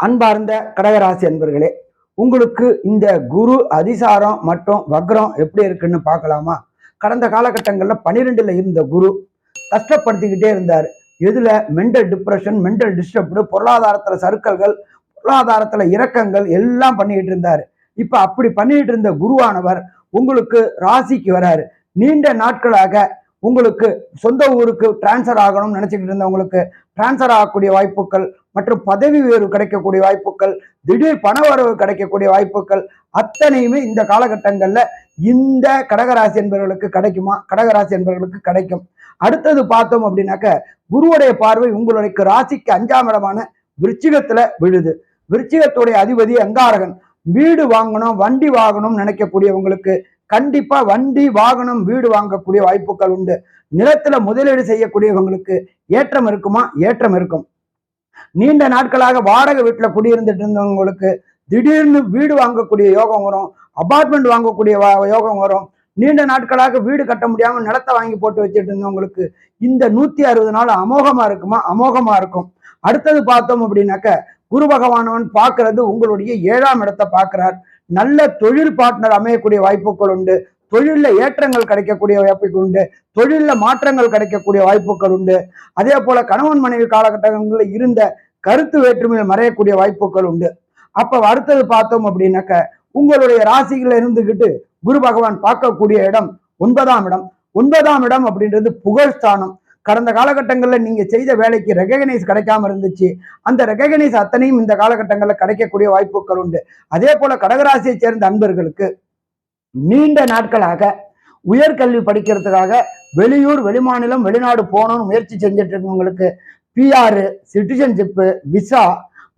அன்பார்ந்த கடகராசி அன்பர்களே, உங்களுக்கு இந்த குரு அதிசாரம் மற்றும் வக்ரம் எப்படி இருக்குன்னு பார்க்கலாமா? கடந்த காலகட்டங்களில் 12ல் இருந்த குரு கஷ்டப்படுத்திக்கிட்டே இருந்தார். எதுல? மென்டல் டிப்ரெஷன், மென்டல் டிஸ்டர்ப்டு, பொருளாதாரத்துல சறுக்கல்கள், பொருளாதாரத்துல இறக்கங்கள் எல்லாம் பண்ணிட்டு இருந்தார். இப்ப அப்படி பண்ணிட்டு இருந்த குருவானவர் உங்களுக்கு ராசிக்கு வராரு. நீண்ட நாட்களாக உங்களுக்கு சொந்த ஊருக்கு டிரான்ஸ்ஃபர் ஆகணும்னு நினைச்சுக்கிட்டு இருந்தவங்களுக்கு டிரான்ஸ்ஃபர் ஆகக்கூடிய வாய்ப்புகள் மற்றும் பதவி உயர்வு கிடைக்கக்கூடிய வாய்ப்புகள், திடீர் பண வரவு கிடைக்கக்கூடிய வாய்ப்புகள் அத்தனையுமே இந்த காலகட்டங்கள்ல இந்த கடகராசி என்பவர்களுக்கு கிடைக்குமா? கடகராசி என்பவர்களுக்கு கிடைக்கும். அடுத்தது பார்த்தோம் அப்படின்னாக்க, குருவுடைய பார்வை உங்களுடைய ராசிக்கு 5ஆம் இடமான விருச்சிகத்துல விழுது. விருச்சிகத்துடைய அதிபதி அங்காரகன். வீடு வாங்கணும், வண்டி வாங்கணும் நினைக்கக்கூடியவங்களுக்கு கண்டிப்பா வண்டி வாகனம் வீடு வாங்கக்கூடிய வாய்ப்புகள் உண்டு. நிலத்துல முதலீடு செய்யக்கூடியவங்களுக்கு ஏற்றம் இருக்குமா? ஏற்றம் இருக்கும். நீண்ட நாட்களாக வாடகை வீட்டுல குடியிருந்துட்டு இருந்தவங்களுக்கு திடீர்னு வீடு வாங்கக்கூடிய யோகம் வரும். அபார்ட்மெண்ட் வாங்கக்கூடிய யோகம் வரும். நீண்ட நாட்களாக வீடு கட்ட முடியாம நிலத்தை வாங்கி போட்டு வச்சுட்டு இருந்தவங்களுக்கு இந்த 160 நாள் அமோகமா இருக்குமா? அமோகமா இருக்கும். அடுத்தது பார்த்தோம் அப்படின்னாக்க, குரு பகவானவன் பார்க்கறது உங்களுடைய 7ஆம் இடத்தை பார்க்கிறார். நல்ல தொழில் பார்ட்னர் அமையக்கூடிய வாய்ப்புகள் உண்டு. தொழில்ல ஏற்றங்கள் கிடைக்கக்கூடிய வாய்ப்புகள் உண்டு. தொழில்ல மாற்றங்கள் கிடைக்கக்கூடிய வாய்ப்புகள் உண்டு. அதே போல கணவன் மனைவி காலகட்டங்களில் இருந்த கருத்து வேற்றுமையில் மறையக்கூடிய வாய்ப்புகள் உண்டு. அப்ப அடுத்தது பார்த்தோம் அப்படின்னாக்க, உங்களுடைய ராசியில இருந்துகிட்டு குரு பகவான் பார்க்கக்கூடிய இடம் 9ஆம் இடம். 9ஆம் இடம் அப்படின்றது புகழ்ஸ்தானம். கடந்த காலகட்டங்களில் நீங்க செய்த வேலைக்கு ரெகக்னைஸ் கிடைக்காம இருந்துச்சு. அந்த ரெகக்னைஸ் அத்தனையும் இந்த காலகட்டங்களில் கிடைக்கக்கூடிய வாய்ப்புகள் உண்டு. அதே போல கடகராசியை சேர்ந்த அன்பர்களுக்கு நீண்ட நாட்களாக உயர்கல்வி படிக்கிறதுக்காக வெளியூர், வெளிமாநிலம், வெளிநாடு போகணும்னு முயற்சி செஞ்சுட்டு இருக்கவங்களுக்கு பிஆர், சிட்டிசன்ஷிப்பு, விசா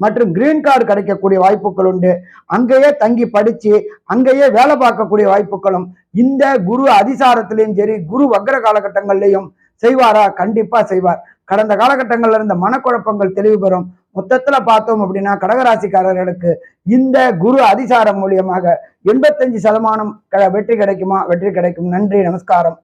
மற்றும் கிரீன் கார்டு கிடைக்கக்கூடிய வாய்ப்புகள் உண்டு. அங்கேயே தங்கி படிச்சு அங்கேயே வேலை பார்க்கக்கூடிய வாய்ப்புகளும் இந்த குரு அதிசாரத்திலையும் சரி, குரு வக்ர காலகட்டங்கள்லையும் செய்வாரா? கண்டிப்பா செய்வார். கடந்த காலகட்டங்கள்ல இருந்த மனக்குழப்பங்கள் தெளிவு பெறும். மொத்தத்துல பார்த்தோம் அப்படின்னா கடகராசிக்காரர்களுக்கு இந்த குரு அதிசாரம் மூலியமாக 85% வெற்றி கிடைக்குமா? வெற்றி கிடைக்கும். நன்றி, நமஸ்காரம்.